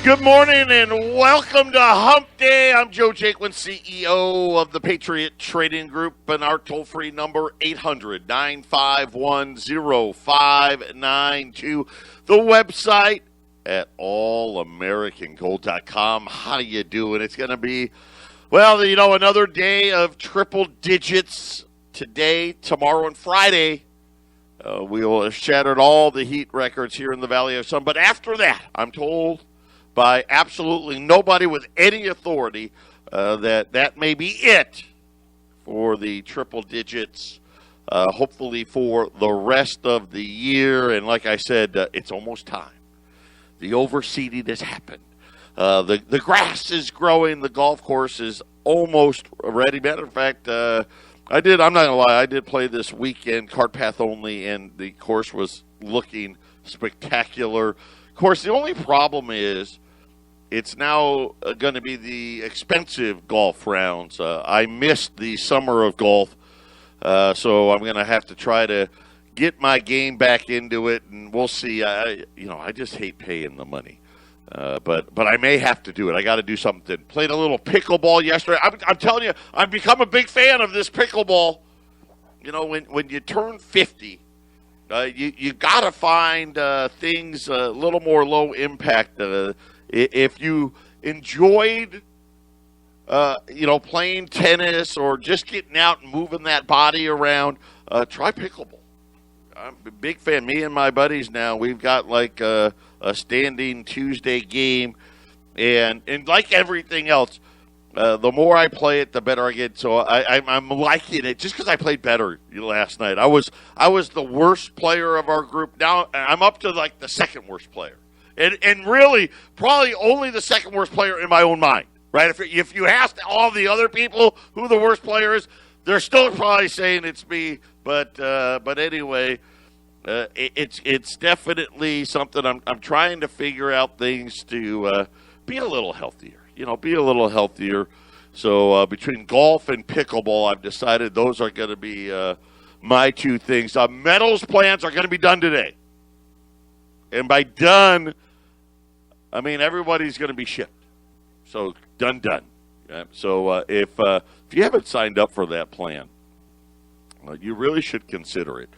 Good morning and welcome to Hump Day. I'm Joe Jaquin, CEO of the Patriot Trading Group, and our toll-free number, 800-951-0592. The website at allamericangold.com. How you doing? It's going to be, well, another day of triple digits today, tomorrow, and Friday. We will have shattered all the heat records here in the Valley of Sun. But after that, I'm told by absolutely nobody with any authority that may be it for the triple digits, hopefully for the rest of the year. And like I said, it's almost time. The overseeding has happened. The grass is growing. The golf course is almost ready. Matter of fact, I'm not going to lie, I did play this weekend, cart path only, and the course was looking spectacular. Of course, the only problem is it's now going to be the expensive golf rounds. I missed the summer of golf, so I'm going to have to try to get my game back into it, and we'll see. I just hate paying the money, but I may have to do it. I got to do something. Played a little pickleball yesterday. I'm telling you, I've become a big fan of this pickleball. When you turn 50. You got to find things a little more low impact. If you enjoyed, playing tennis or just getting out and moving that body around, try pickleball. I'm a big fan. Me and my buddies now, we've got like a standing Tuesday game, and like everything else, the more I play it, the better I get. So I'm liking it just because I played better last night. I was the worst player of our group. Now I'm up to like the second worst player, and really probably only the second worst player in my own mind. Right? If you asked all the other people who the worst player is, they're still probably saying it's me. But anyway, it's definitely something I'm trying to figure out things to be a little healthier. Be a little healthier. So between golf and pickleball, I've decided those are going to be my two things. Metals plans are going to be done today. And by done, I mean everybody's going to be shipped. So done. So if you haven't signed up for that plan, you really should consider it.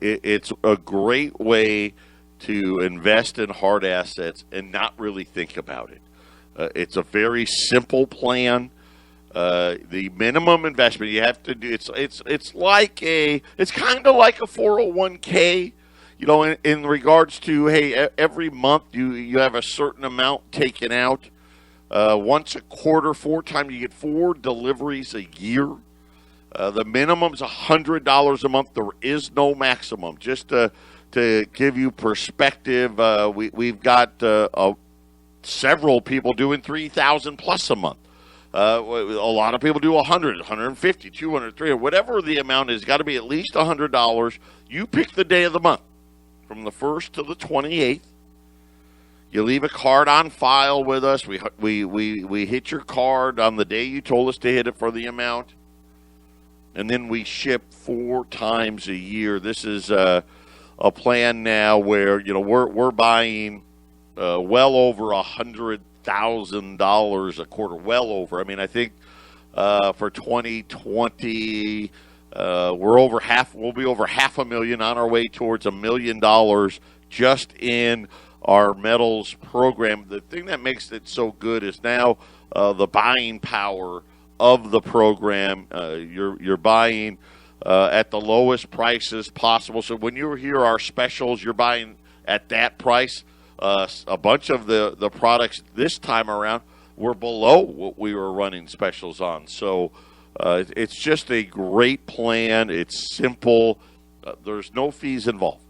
It's a great way to invest in hard assets and not really think about it. It's a very simple plan. The minimum investment you have to do, it's kind of like a 401k, in regards to, hey, every month you have a certain amount taken out. Once a quarter, 4 times, you get 4 deliveries a year. The minimum is $100 a month. There is no maximum. Just to give you perspective, we've got several people doing $3,000 plus a month. A lot of people do $100, $150, $200, $300, whatever the amount is. Got to be at least $100. You pick the day of the month, from the 1st to the 28th. You leave a card on file with us. We hit your card on the day you told us to hit it for the amount, and then we ship 4 times a year. This is a plan now where we're buying well over $100,000 a quarter, well over. I mean, I think for 2020, we'll be over $500,000 on our way towards $1 million just in our metals program. The thing that makes it so good is now the buying power of the program. You're buying at the lowest prices possible. So when you hear our specials, you're buying at that price. A bunch of the products this time around were below what we were running specials on. So it's just a great plan. It's simple. There's no fees involved.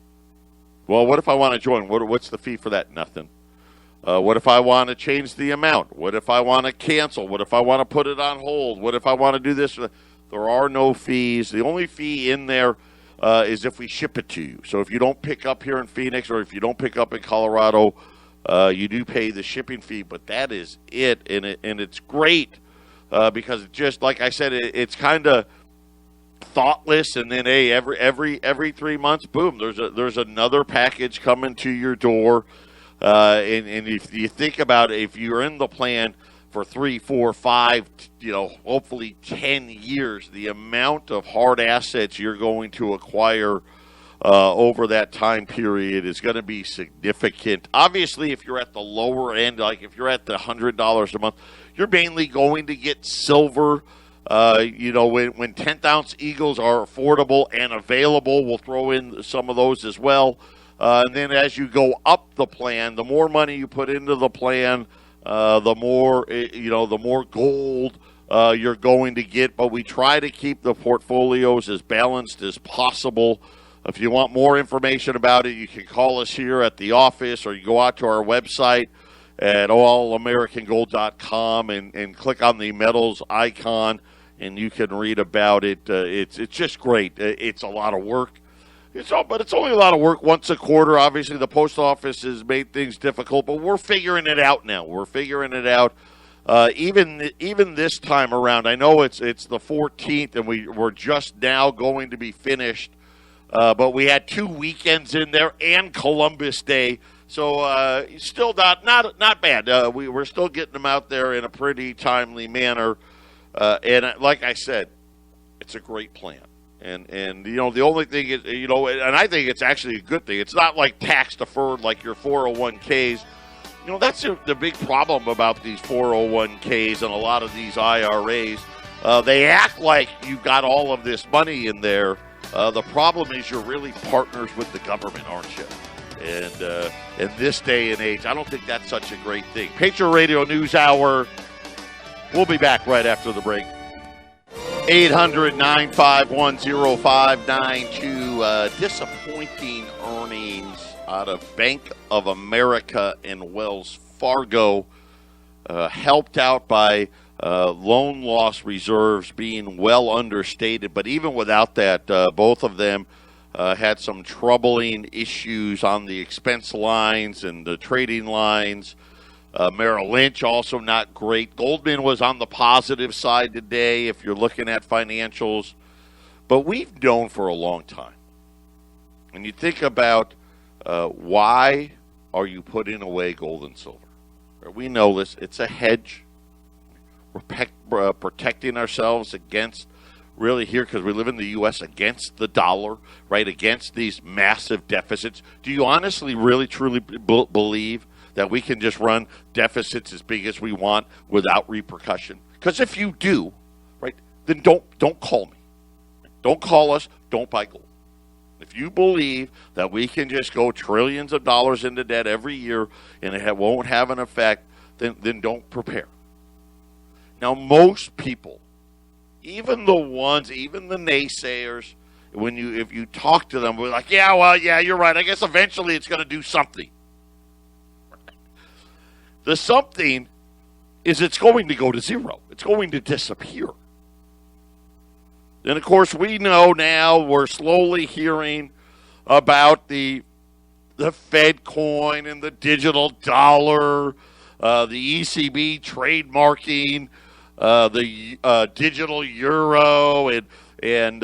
Well, what if I want to join? What's the fee for that? Nothing. What if I want to change the amount? What if I want to cancel? What if I want to put it on hold? What if I want to do this? There are no fees. The only fee in there is if we ship it to you. So if you don't pick up here in Phoenix or if you don't pick up in Colorado, you do pay the shipping fee. But that is it, and it's great because it just, like I said, it's kind of thoughtless, and then hey, every 3 months, boom, there's another package coming to your door. And if you think about it, if you're in the plan for 3, 4, 5, hopefully 10 years, the amount of hard assets you're going to acquire over that time period is going to be significant. Obviously, if you're at the lower end, like if you're at the $100 a month, you're mainly going to get silver. When 10th ounce Eagles are affordable and available, we'll throw in some of those as well. And then as you go up the plan, the more money you put into the plan, the more gold you're going to get. But we try to keep the portfolios as balanced as possible. If you want more information about it, you can call us here at the office, or you go out to our website at allamericangold.com and click on the metals icon, and you can read about it. It's just great. It's a lot of work. But it's only a lot of work once a quarter. Obviously, the post office has made things difficult, but we're figuring it out now. We're figuring it out. Even this time around, I know it's the 14th, and we're just now going to be finished. But we had 2 weekends in there and Columbus Day, so still not bad. We're still getting them out there in a pretty timely manner. And like I said, it's a great plan. And the only thing is, and I think it's actually a good thing. It's not like tax deferred like your 401ks. That's the big problem about these 401ks and a lot of these IRAs. They act like you've got all of this money in there. The problem is you're really partners with the government, aren't you? And in this day and age, I don't think that's such a great thing. Patriot Radio News Hour. We'll be back right after the break. 800-951-0592. Disappointing earnings out of Bank of America and Wells Fargo, helped out by loan loss reserves being well understated. But even without that, both of them had some troubling issues on the expense lines and the trading lines. Merrill Lynch also not great. Goldman was on the positive side today if you're looking at financials. But we've known for a long time. And you think about why are you putting away gold and silver? We know this. It's a hedge. We're protecting ourselves against, really here because we live in the U.S., against the dollar, right, against these massive deficits. Do you honestly really, truly believe that we can just run deficits as big as we want without repercussion? Because if you do, right, then don't call me. Don't call us. Don't buy gold. If you believe that we can just go trillions of dollars into debt every year and it won't have an effect, then don't prepare. Now, most people, even the naysayers, if you talk to them, we're like, yeah, you're right. I guess eventually it's going to do something. The something is it's going to go to zero. It's going to disappear. And, of course, we know now we're slowly hearing about the Fed coin and the digital dollar, the ECB trademarking, the digital euro, and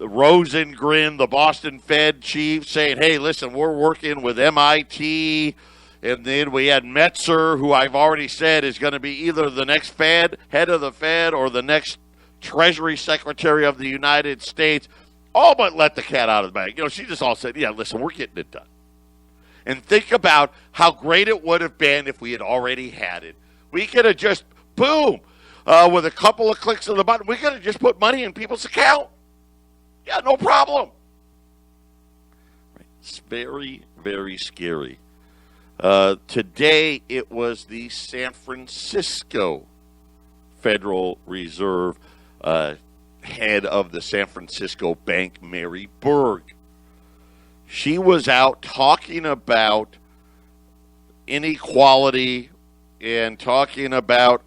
Rosengren, the Boston Fed chief, saying, hey, listen, we're working with MIT. And then we had Metzer, who I've already said is going to be either the next head of the Fed, or the next Treasury Secretary of the United States. All but let the cat out of the bag. She just all said, yeah, listen, we're getting it done. And think about how great it would have been if we had already had it. We could have just, boom, with a couple of clicks of the button, we could have just put money in people's account. Yeah, no problem. It's very, very scary. Today, it was the San Francisco Federal Reserve head of the San Francisco Bank, Mary Berg. She was out talking about inequality and talking about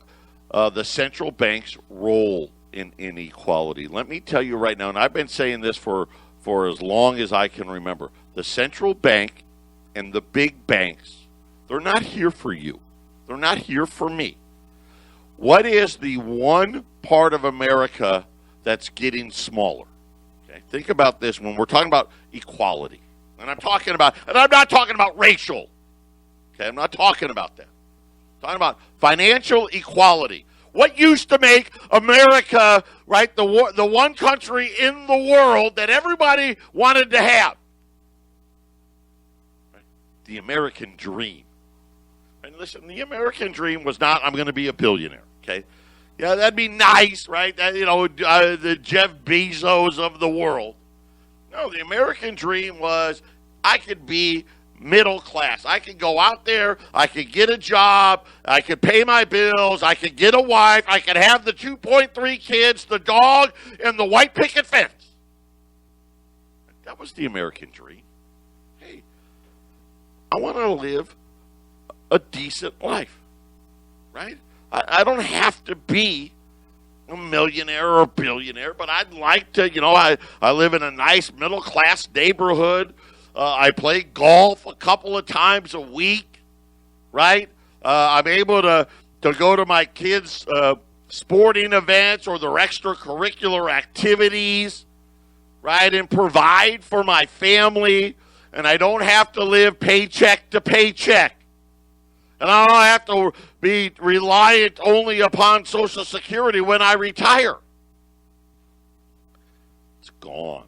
the central bank's role in inequality. Let me tell you right now, and I've been saying this for as long as I can remember, the central bank and the big banks, they're not here for you. They're not here for me. What is the one part of America that's getting smaller? Okay, think about this when we're talking about equality. And I'm not talking about racial. Okay, I'm not talking about that. I'm talking about financial equality. What used to make America, right, the one country in the world that everybody wanted to have? Right? The American dream. And listen, the American dream was not, I'm going to be a billionaire, okay? Yeah, that'd be nice, right? The Jeff Bezos of the world. No, the American dream was I could be middle class. I could go out there, I could get a job, I could pay my bills, I could get a wife, I could have the 2.3 kids, the dog, and the white picket fence. That was the American dream. Hey, I want to live a decent life, right? I don't have to be a millionaire or a billionaire, but I'd like to, I live in a nice middle-class neighborhood. I play golf a couple of times a week, right? I'm able to go to my kids' sporting events or their extracurricular activities, right, and provide for my family, and I don't have to live paycheck to paycheck. And I don't have to be reliant only upon Social Security when I retire. It's gone.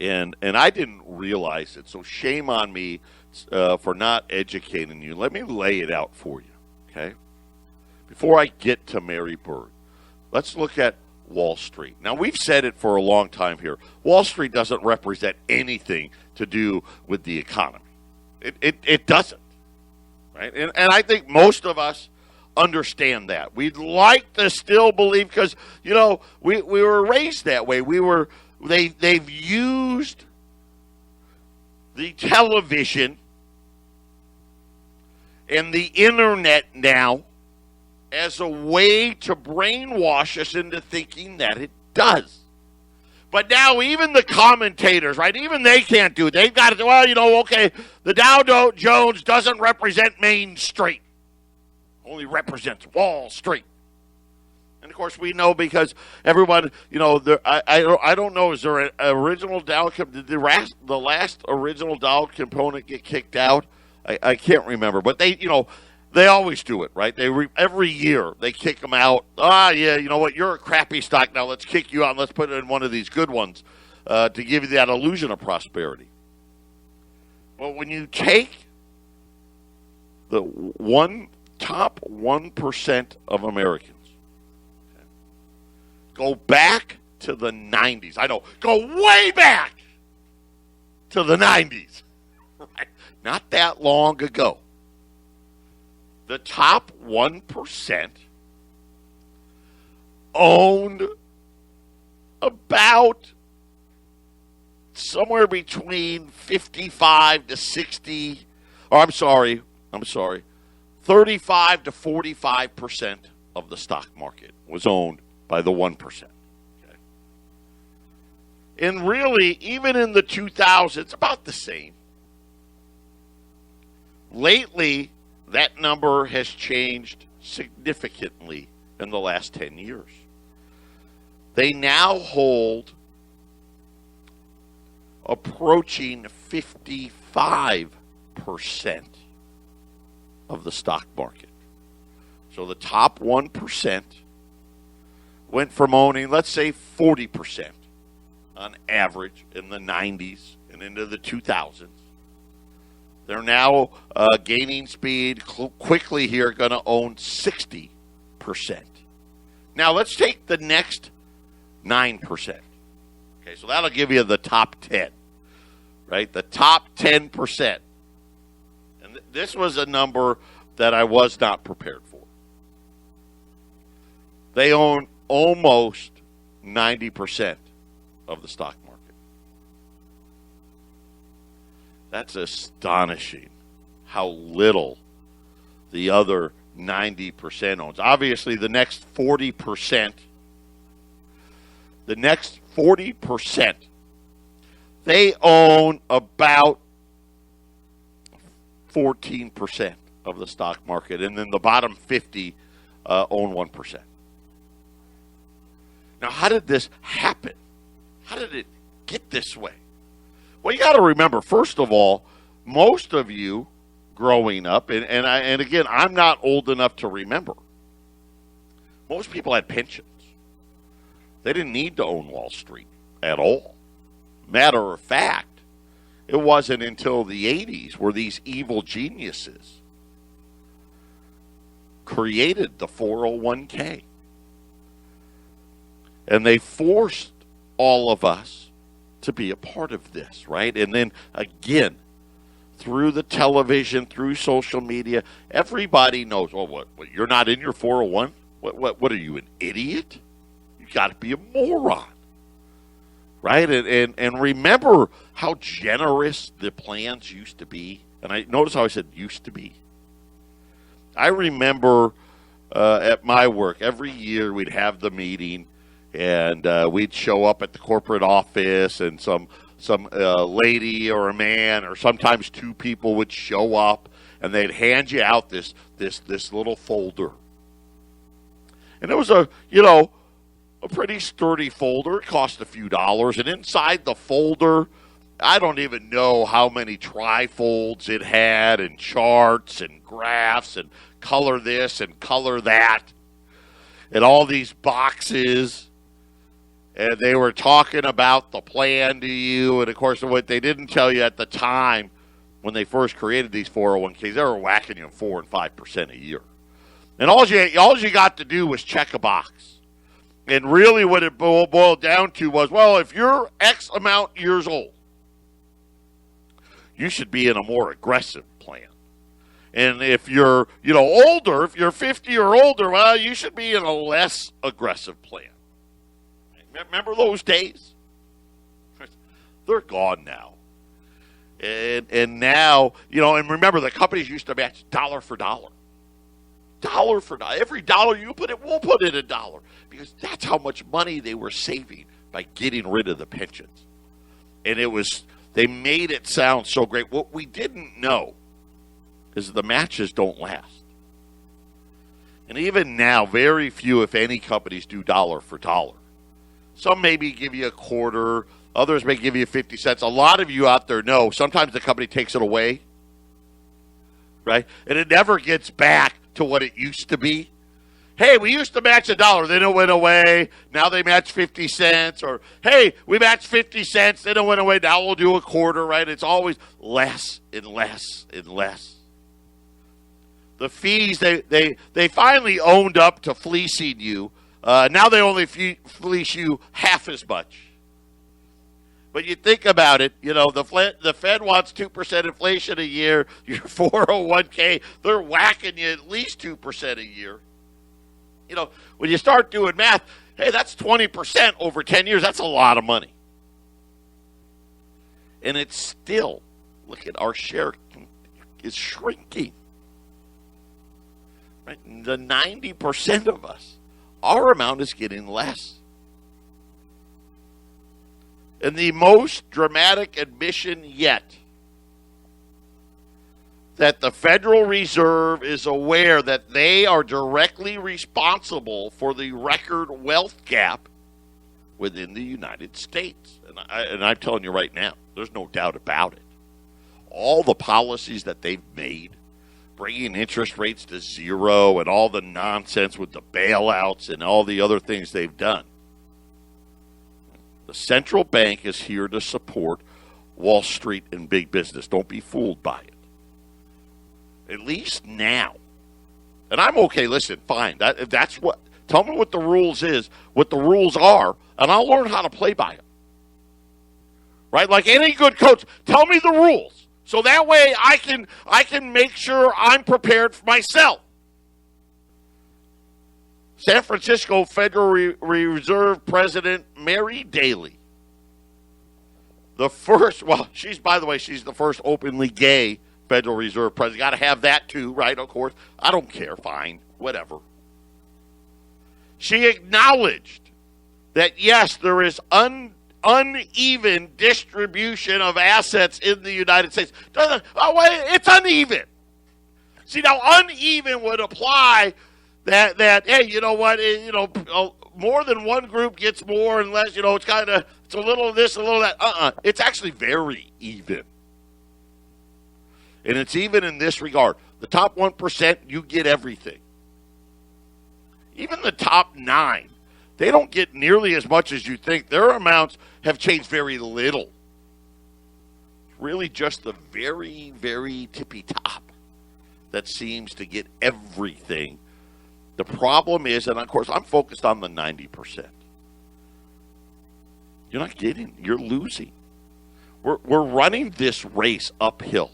And I didn't realize it, so shame on me for not educating you. Let me lay it out for you, okay? Before I get to Mary Bird, let's look at Wall Street. Now, we've said it for a long time here. Wall Street doesn't represent anything to do with the economy. It doesn't. Right? And I think most of us understand that. We'd like to still believe, because, we were raised that way. They've used the television and the internet now as a way to brainwash us into thinking that it does. But now even the commentators, right, even they can't do it. They've got to, okay, the Dow Jones doesn't represent Main Street. Only represents Wall Street. And, of course, we know because everyone, I don't know, is there an original Dow, did the last original Dow component get kicked out? I can't remember. But they always do it, right? Every year they kick them out. Yeah, you know what? You're a crappy stock now. Let's kick you out and let's put it in one of these good ones to give you that illusion of prosperity. Well, when you take the top 1% of Americans, go back to the 90s. I know, go way back to the 90s. Right? Not that long ago. The top 1% owned about somewhere between 55 to 60, or I'm sorry, 35 to 45% of the stock market was owned by the 1%. Okay? And really, even in the 2000s, it's about the same. Lately, that number has changed significantly in the last 10 years. They now hold approaching 55% of the stock market. So the top 1% went from owning, let's say, 40% on average in the 90s and into the 2000s. They're now gaining speed quickly here, going to own 60%. Now, let's take the next 9%. Okay, so that'll give you the top 10, right? The top 10%. And this was a number that I was not prepared for. They own almost 90% of the stock market. That's astonishing how little the other 90% owns. Obviously, the next 40%, they own about 14% of the stock market, and then the bottom 50 own 1%. Now, how did this happen? How did it get this way? Well, you got to remember, first of all, most of you growing up, and again, I'm not old enough to remember. Most people had pensions. They didn't need to own Wall Street at all. Matter of fact, it wasn't until the 80s where these evil geniuses created the 401k. And they forced all of us to be a part of this, right? And then again, through the television, through social media, everybody knows, oh, what you're not in your 401? What are you, an idiot? You got to be a moron, right? And remember how generous the plans used to be. And I notice how I said used to be. I remember at my work, every year we'd have the meeting, and we'd show up at the corporate office, and some lady or a man or sometimes two people would show up, and they'd hand you out this little folder. And it was a pretty sturdy folder. It cost a few dollars. And inside the folder, I don't even know how many trifolds it had, and charts and graphs and color this and color that, and all these boxes. And they were talking about the plan to you. And, of course, what they didn't tell you at the time when they first created these 401ks, they were whacking you 4 and 5% a year. And all you got to do was check a box. And really what it boiled down to was, well, if you're X amount years old, you should be in a more aggressive plan. And if you're older, if you're 50 or older, well, you should be in a less aggressive plan. Remember those days? They're gone now. And now, and remember, the companies used to match dollar for dollar. Dollar for dollar. Every dollar you put in, we'll put in $1. Because that's how much money they were saving by getting rid of the pensions. And they made it sound so great. What we didn't know is the matches don't last. And even now, very few, if any, companies do dollar for dollar. Some maybe give you a quarter. Others may give you 50 cents. A lot of you out there know sometimes the company takes it away, right? And it never gets back to what it used to be. Hey, we used to match $1. Then it went away. Now they match 50 cents. Or, hey, we matched 50 cents. Then it went away. Now we'll do a quarter, right? It's always less and less and less. The fees, they finally owned up to fleecing you. Now they only fleece you half as much. But you think about it, the Fed wants 2% inflation a year. Your 401k, they're whacking you at least 2% a year. When you start doing math, hey, that's 20% over 10 years. That's a lot of money. And it's still, look at our share is shrinking. Right? The 90% of us, our amount is getting less. And the most dramatic admission yet, that the Federal Reserve is aware that they are directly responsible for the record wealth gap within the United States. And I'm telling you right now, there's no doubt about it. All the policies that they've made, bringing interest rates to zero and all the nonsense with the bailouts and all the other things they've done. The central bank is here to support Wall Street and big business. Don't be fooled by it. At least now. And I'm okay, listen, fine. That's what, tell me what the rules are, and I'll learn how to play by them. Right? Like any good coach, tell me the rules. So that way I can make sure I'm prepared for myself. San Francisco Federal Reserve President Mary Daly. She's the first openly gay Federal Reserve President. Got to have that too, right? Of course. I don't care. Fine. Whatever. She acknowledged that, yes, there is uneven distribution of assets in the United States. It's uneven. See, now uneven would apply that hey, you know what, more than one group gets more and less, it's a little of this, a little of that. It's actually very even. And it's even in this regard. The top 1%, you get everything. Even the top 9, they don't get nearly as much as you think. Their amounts have changed very little. Really just the very, very tippy top that seems to get everything. The problem is, and of course I'm focused on the 90%. You're not getting, you're losing. We're running this race uphill.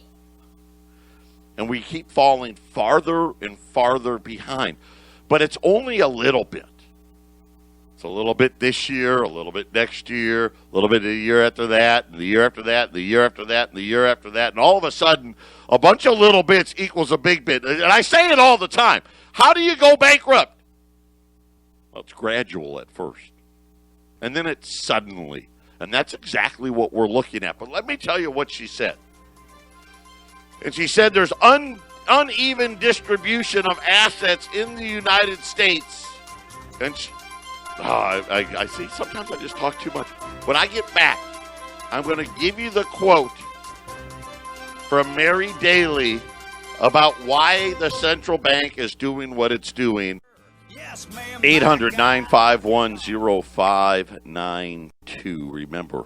And we keep falling farther and farther behind. But it's only a little bit. It's a little bit this year, a little bit next year, a little bit the year after that, and the year after that, and the year after that, and the year after that. And all of a sudden, a bunch of little bits equals a big bit. And I say it all the time. How do you go bankrupt? Well, it's gradual at first. And then it's suddenly. And that's exactly what we're looking at. But let me tell you what she said. And she said there's uneven distribution of assets in the United States. And I see sometimes I just talk too much. When I get back, I'm going to give you the quote from Mary Daly about why the central bank is doing what it's doing. 800-951-0592. Remember,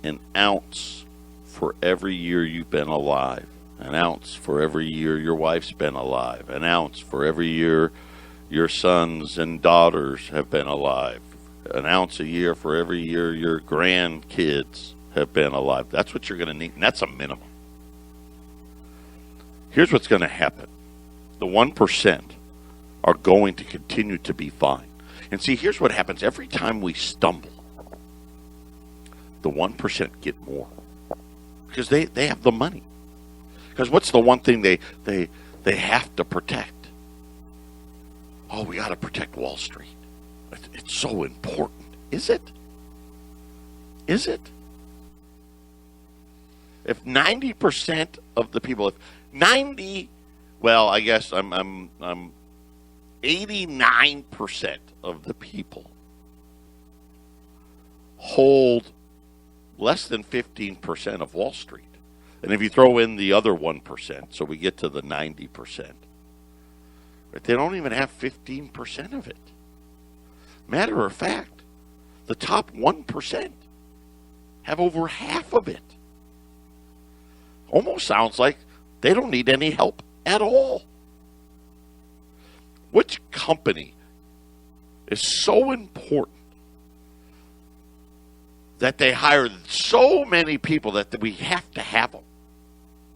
an ounce for every year you've been alive. An ounce for every year your wife's been alive. An ounce for every year your sons and daughters have been alive. An ounce a year for every year your grandkids have been alive. That's what you're going to need, and that's a minimum. Here's what's going to happen. The 1% are going to continue to be fine. And see, here's what happens. Every time we stumble, the 1% get more. Because they have the money. Because what's the one thing they have to protect? Oh, we got to protect Wall Street. It's so important. Is it? Is it? If 90% of the people, if 90, well, I guess I'm 89% of the people hold less than 15% of Wall Street. And if you throw in the other 1%, so we get to the 90%, right, they don't even have 15% of it. Matter of fact, the top 1% have over half of it. Almost sounds like they don't need any help at all. Which company is so important that they hire so many people that we have to have them?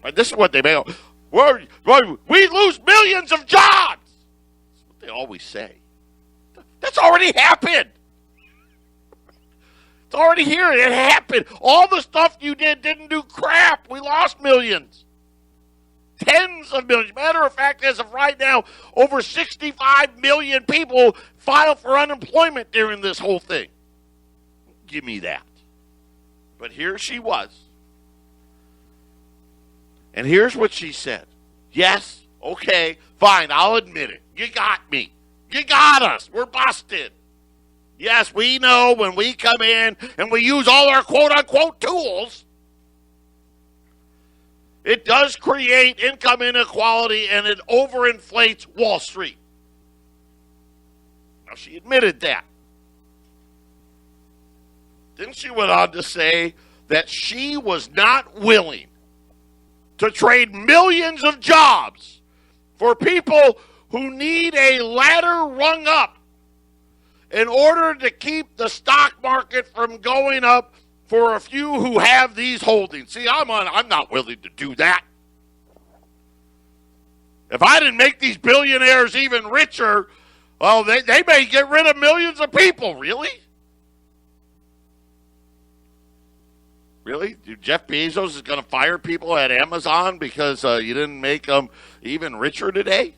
Right, this is what they make. We lose millions of jobs. That's what they always say. That's already happened. It's already here. It happened. All the stuff you didn't do crap. We lost millions. Tens of millions. Matter of fact, as of right now, over 65 million people filed for unemployment during this whole thing. Give me that. But here she was. And here's what she said. Yes, okay, fine, I'll admit it. You got me. You got us. We're busted. Yes, we know when we come in and we use all our quote-unquote tools, it does create income inequality and it overinflates Wall Street. Now, she admitted that. Then she went on to say that she was not willing to trade millions of jobs for people who need a ladder rung up in order to keep the stock market from going up for a few who have these holdings. See, I'm not willing to do that. If I didn't make these billionaires even richer, well, they may get rid of millions of people. Really? Really? Jeff Bezos is going to fire people at Amazon because you didn't make them even richer today?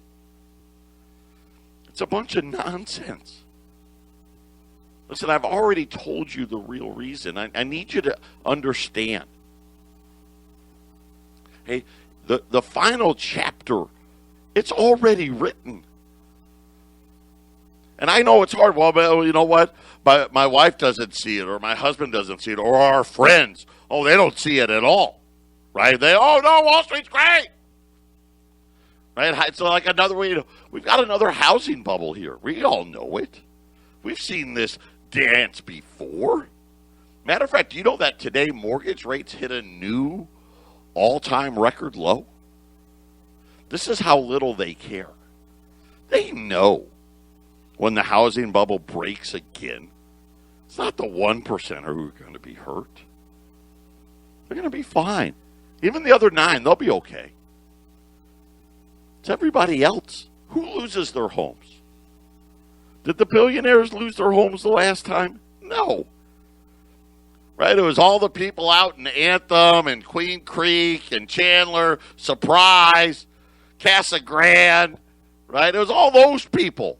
It's a bunch of nonsense. Listen, I've already told you the real reason. I need you to understand. Hey, the final chapter, it's already written. And I know it's hard. Well, you know what? My wife doesn't see it, or my husband doesn't see it, or our friends. Oh, they don't see it at all. right? Oh, no, Wall Street's great. Right? So like we've got another housing bubble here. We all know it. We've seen this dance before. Matter of fact, do you know that today mortgage rates hit a new all-time record low? This is how little they care. They know when the housing bubble breaks again, it's not the 1% who are going to be hurt. They're going to be fine. Even the other 9, they'll be okay. It's everybody else. Who loses their homes? Did the billionaires lose their homes the last time? No. Right? It was all the people out in Anthem and Queen Creek and Chandler, Surprise, Casa Grande. Right? It was all those people.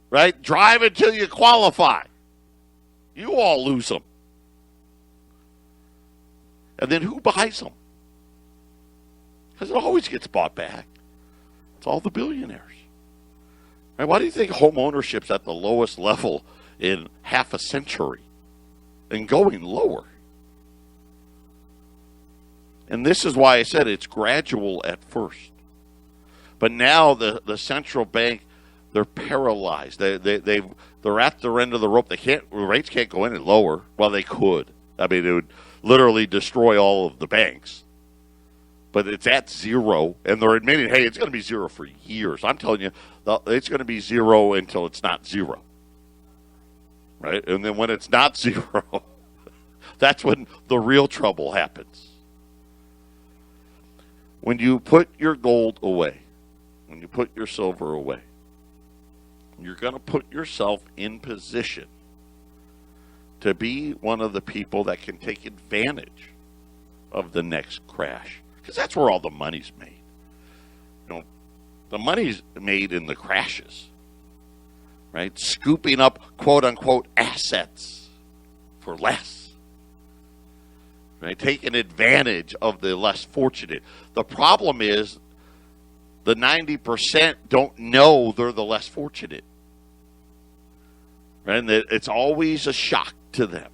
Right? Drive until you qualify. You all lose them. And then who buys them? Because it always gets bought back. It's all the billionaires. Right? Why do you think home ownership's at the lowest level in half a century and going lower? And this is why I said it's gradual at first. But now the central bank, they're paralyzed. They're at their end of the rope. Rates can't go any lower. Well, they could. I mean, it would literally destroy all of the banks. But it's at zero, and they're admitting, hey, it's going to be zero for years. I'm telling you, it's going to be zero until it's not zero. Right? And then when it's not zero, that's when the real trouble happens. When you put your gold away, when you put your silver away, you're going to put yourself in position to be one of the people that can take advantage of the next crash. Because that's where all the money's made. You know, the money's made in the crashes, right? Scooping up quote-unquote assets for less, right? Taking advantage of the less fortunate. The problem is the 90% don't know they're the less fortunate, right? And it's always a shock to them.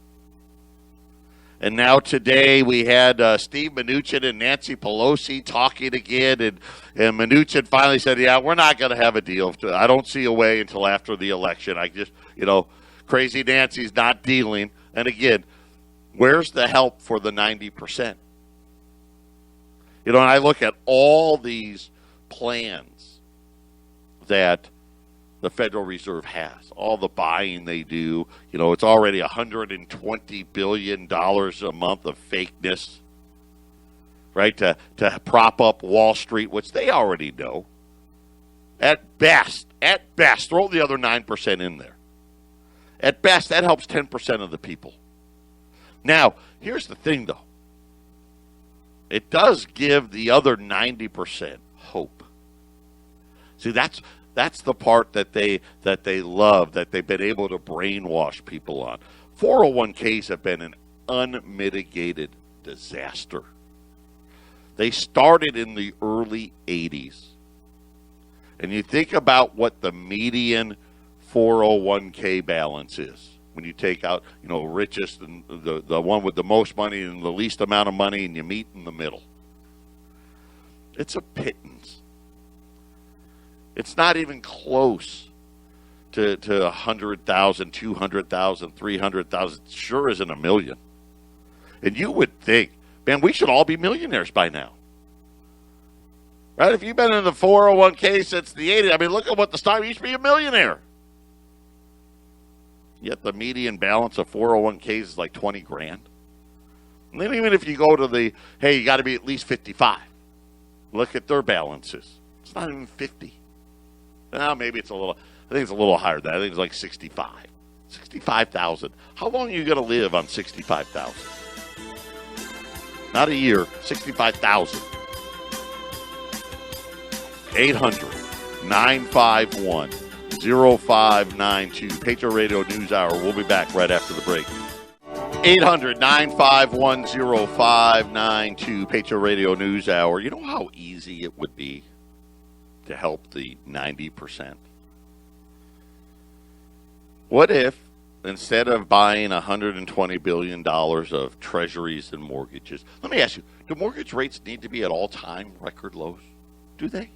And now today we had Steve Mnuchin and Nancy Pelosi talking again, and Mnuchin finally said, yeah, we're not going to have a deal. I don't see a way until after the election. I just, crazy Nancy's not dealing. And again, where's the help for the 90%? And I look at all these plans that the Federal Reserve has, all the buying they do. It's already $120 billion a month of fakeness, right, to prop up Wall Street, which they already know. At best, throw the other 9% in there. At best, that helps 10% of the people. Now, here's the thing, though. It does give the other 90% hope. See, that's the part that they love, that they've been able to brainwash people on. 401ks have been an unmitigated disaster. They started in the early 80s. And you think about what the median 401k balance is. When you take out, richest and the one with the most money and the least amount of money, and you meet in the middle. It's a pittance. It's not even close to 100,000, 200,000, 300,000. Sure isn't a million. And you would think, man, we should all be millionaires by now. Right? If you've been in the 401k since the 80s, I mean, look at what the stock used to be a millionaire. Yet the median balance of 401ks is like 20 grand. And then even if you go to you got to be at least 55. Look at their balances. It's not even 50. Well, maybe I think it's a little higher than that. I think it's like 65. 65,000. How long are you going to live on 65,000? Not a year. 65,000. 800-951-0592. Patriot Radio News Hour. We'll be back right after the break. 800-951-0592. Patriot Radio News Hour. You know how easy it would be to help the 90%? What if instead of buying $120 billion of treasuries and mortgages, let me ask you, do mortgage rates need to be at all-time record lows? Do they?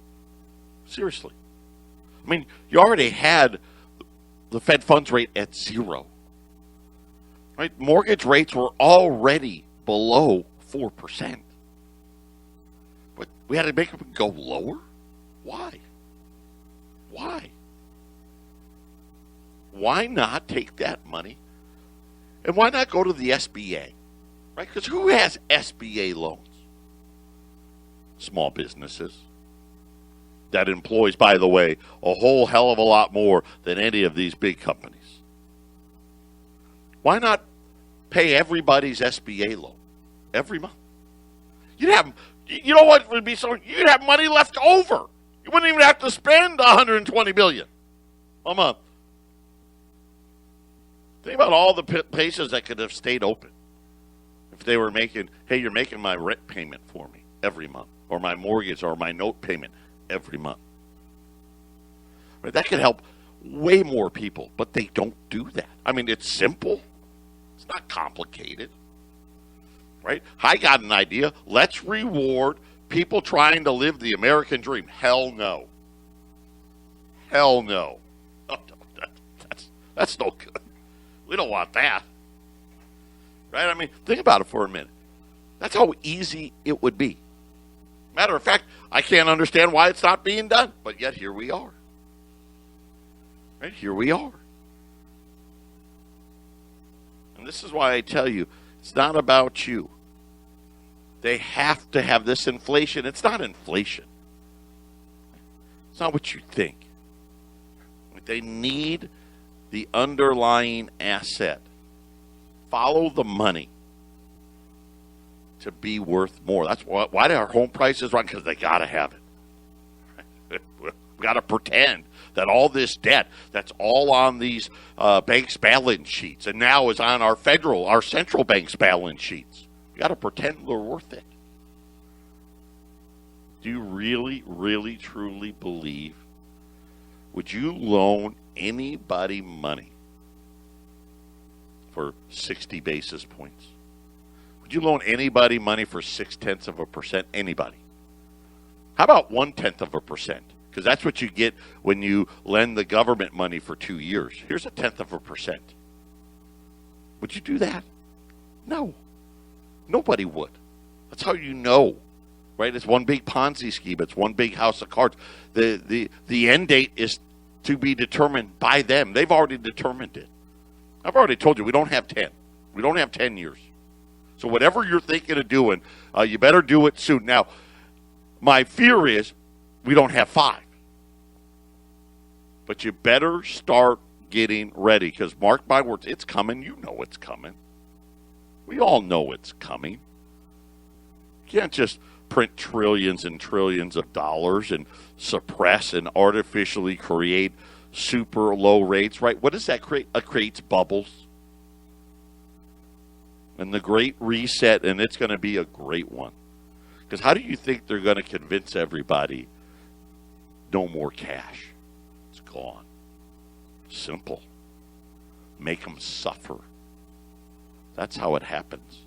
Seriously. I mean, you already had the Fed funds rate at 0. Right? Mortgage rates were already below 4%. But we had to make them go lower? Why? Why? Why not take that money and why not go to the SBA? Right? Because who has SBA loans? Small businesses. That employs, by the way, a whole hell of a lot more than any of these big companies. Why not pay everybody's SBA loan every month? You'd have, you know what would be so? You'd have money left over. You wouldn't even have to spend $120 billion a month. Think about all the places that could have stayed open if they were making, hey, you're making my rent payment for me every month, or my mortgage or my note payment every month. Right? That could help way more people, but they don't do that. I mean, it's simple. It's not complicated. Right? I got an idea. Let's reward people trying to live the American dream. Hell no. Hell no. Oh, that's no good. We don't want that. Right? I mean, think about it for a minute. That's how easy it would be. Matter of fact, I can't understand why it's not being done, but yet here we are. Right? Here we are. And this is why I tell you, it's not about you. They have to have this inflation. It's not inflation. It's not what you think. They need the underlying asset. Follow the money to be worth more. That's why do our home prices run? Because they got to have it. We got to pretend that all this debt that's all on these banks' balance sheets and now is on our central bank's balance sheets. We got to pretend we're worth it. Do you really, really, truly believe? Would you loan anybody money for 60 basis points? Would you loan anybody money for 0.6%? Anybody? How about 0.1%? Because that's what you get when you lend the government money for 2 years. Here's 0.1%. Would you do that? No. Nobody would. That's how you know. Right? It's one big Ponzi scheme. It's one big house of cards. The end date is to be determined by them. They've already determined it. I've already told you we don't have 10. We don't have 10 years. So whatever you're thinking of doing, you better do it soon. Now, my fear is we don't have 5. But you better start getting ready because mark my words, it's coming. You know it's coming. We all know it's coming. You can't just print trillions and trillions of dollars and suppress and artificially create super low rates, right? What does that create? It creates bubbles. And the Great Reset, and it's going to be a great one. Because how do you think they're going to convince everybody no more cash? It's gone. Simple. Make them suffer. That's how it happens.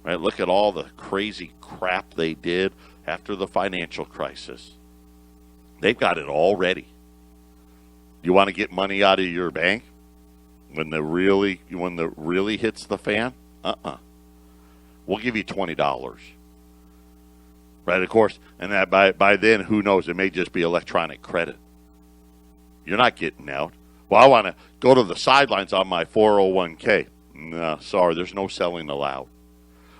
Right? Look at all the crazy crap they did after the financial crisis. They've got it all ready. You want to get money out of your bank when the really hits the fan? We'll give you $20. Right, of course, and that by then, who knows? It may just be electronic credit. You're not getting out. Well, I want to go to the sidelines on my 401k. No, sorry, there's no selling allowed.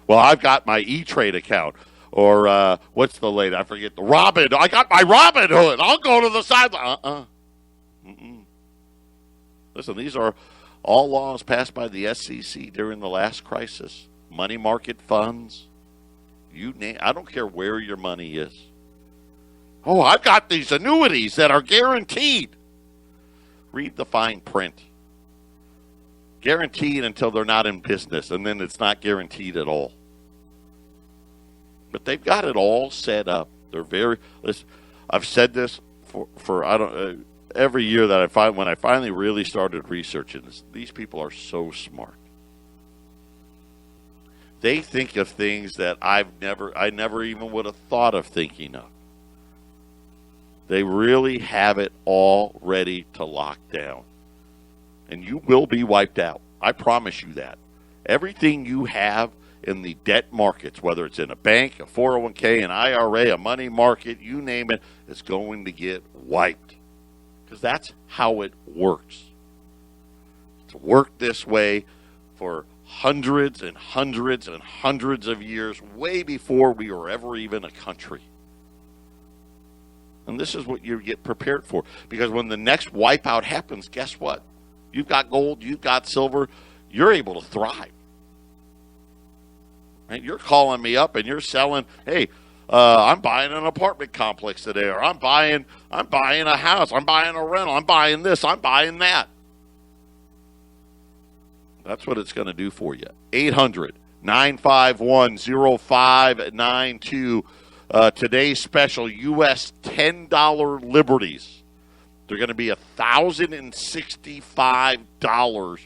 Well, I've got my E-Trade account, or what's the late? I forget. Robin. I got my Robinhood. I'll go to the sideline. Listen, these are all laws passed by the SEC during the last crisis. Money market funds. I don't care where your money is. Oh, I've got these annuities that are guaranteed. Read the fine print. Guaranteed until they're not in business, and then it's not guaranteed at all. But they've got it all set up. They're very. Listen, I've said this for every year that when I finally really started researching this, these people are so smart. They think of things that I never even would have thought of thinking of. They really have it all ready to lock down. And you will be wiped out. I promise you that. Everything you have in the debt markets, whether it's in a bank, a 401k, an IRA, a money market, you name it, is going to get wiped. Because that's how it works. It's worked this way for hundreds and hundreds and hundreds of years, way before we were ever even a country. And this is what you get prepared for. Because when the next wipeout happens, guess what? You've got gold, you've got silver, you're able to thrive. Right? You're calling me up and you're selling, hey, I'm buying an apartment complex today, or I'm buying a house, I'm buying a rental, I'm buying this, I'm buying that. That's what it's going to do for you. 800-951-0592. Today's special, U.S. $10 liberties. They're going to be $1,065,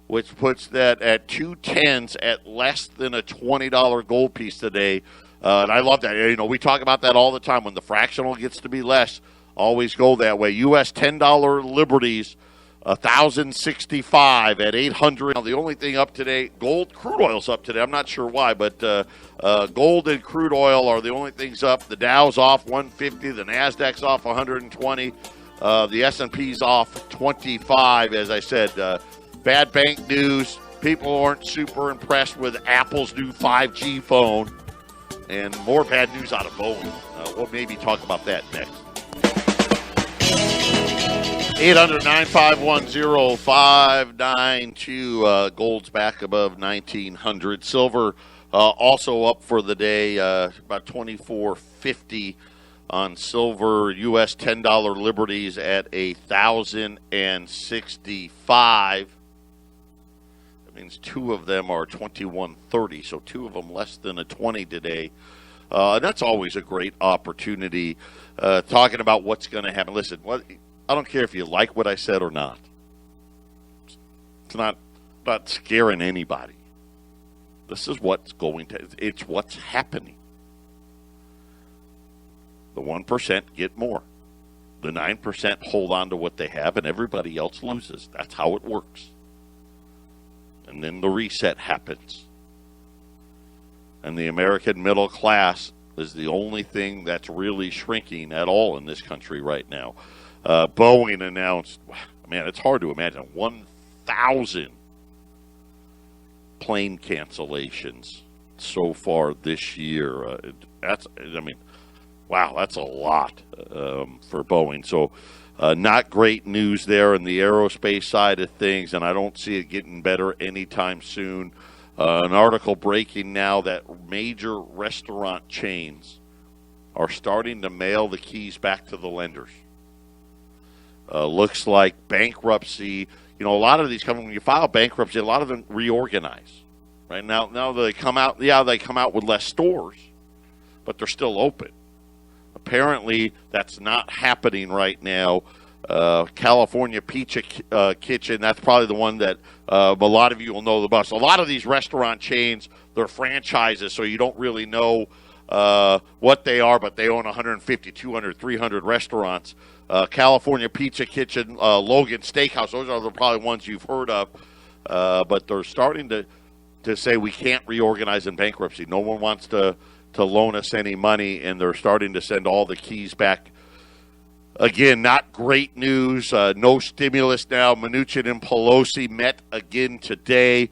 which puts that at 2/10 at less than a $20 gold piece today. And I love that. You know, we talk about that all the time. When the fractional gets to be less, always go that way. U.S. $10 liberties, 1,065 at 800. Now, the only thing up today, gold, crude oil's up today. I'm not sure why, but gold and crude oil are the only things up. The Dow's off 150. The Nasdaq's off 120. The S&P's off 25. As I said, bad bank news. People aren't super impressed with Apple's new 5G phone. And more bad news out of Boeing. We'll maybe talk about that next. 800-951-0592. Gold's back above 1,900. Silver also up for the day, about $24.50 on silver. U.S. $10 liberties at 1,065. That means two of them are 21.30, so two of them less than a 20 today. That's always a great opportunity. Talking about what's going to happen. Listen, I don't care if you like what I said or not. It's not scaring anybody. This is it's what's happening. The 1% get more. The 9% hold on to what they have, and everybody else loses. That's how it works. And then the reset happens. And the American middle class is the only thing that's really shrinking at all in this country right now. Boeing announced, man, it's hard to imagine, 1,000 plane cancellations so far this year. Wow, that's a lot for Boeing. So not great news there in the aerospace side of things, and I don't see it getting better anytime soon. An article breaking now that major restaurant chains are starting to mail the keys back to the lenders. Looks like bankruptcy. You know, a lot of these when you file bankruptcy, a lot of them reorganize. Right now they come out. Yeah, they come out with less stores, but they're still open. Apparently, that's not happening right now. California Pizza Kitchen, that's probably the one that a lot of you will know the best. A lot of these restaurant chains, they're franchises, so you don't really know what they are, but they own 150, 200, 300 restaurants. California Pizza Kitchen, Logan Steakhouse, those are probably ones you've heard of. But they're starting to say we can't reorganize in bankruptcy. No one wants to loan us any money, and they're starting to send all the keys back. Again, not great news. No stimulus now. Mnuchin and Pelosi met again today.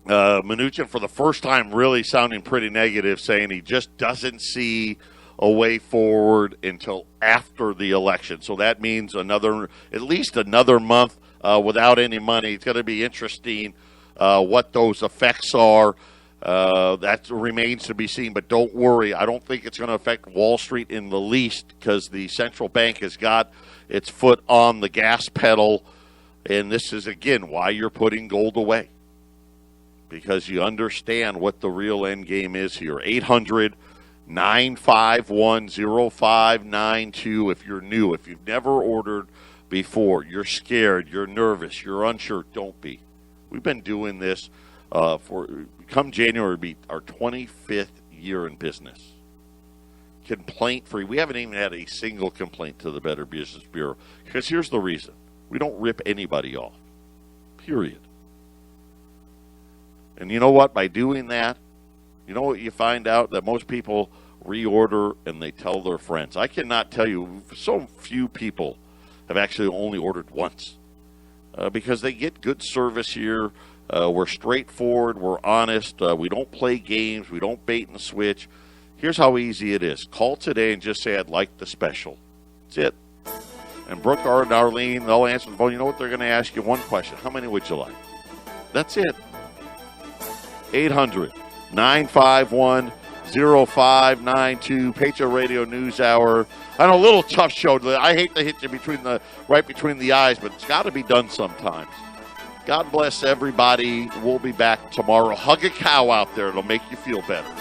Mnuchin, for the first time, really sounding pretty negative, saying he just doesn't see a way forward until after the election. So that means at least another month without any money. It's going to be interesting what those effects are. That remains to be seen, but don't worry. I don't think it's going to affect Wall Street in the least because the central bank has got its foot on the gas pedal, and this is, again, why you're putting gold away, because you understand what the real end game is here. 9510592 if you're new. If you've never ordered before, you're scared, you're nervous, you're unsure, don't be. We've been doing this come January, be our 25th year in business. Complaint free. We haven't even had a single complaint to the Better Business Bureau. Because here's the reason. We don't rip anybody off. Period. And you know what? By doing that, you know what you find out? That most people reorder and they tell their friends. I cannot tell you, so few people have actually only ordered once. Because they get good service here. We're straightforward. We're honest. We don't play games. We don't bait and switch. Here's how easy it is. Call today and just say, I'd like the special. That's it. And Brooke or Arlene, they'll answer the phone. You know what? They're going to ask you one question. How many would you like? That's it. 800-951-0592. Patriot Radio News Hour. I know, a little tough show. I hate to hit you right between the eyes, but it's got to be done sometimes. God bless everybody. We'll be back tomorrow. Hug a cow out there. It'll make you feel better.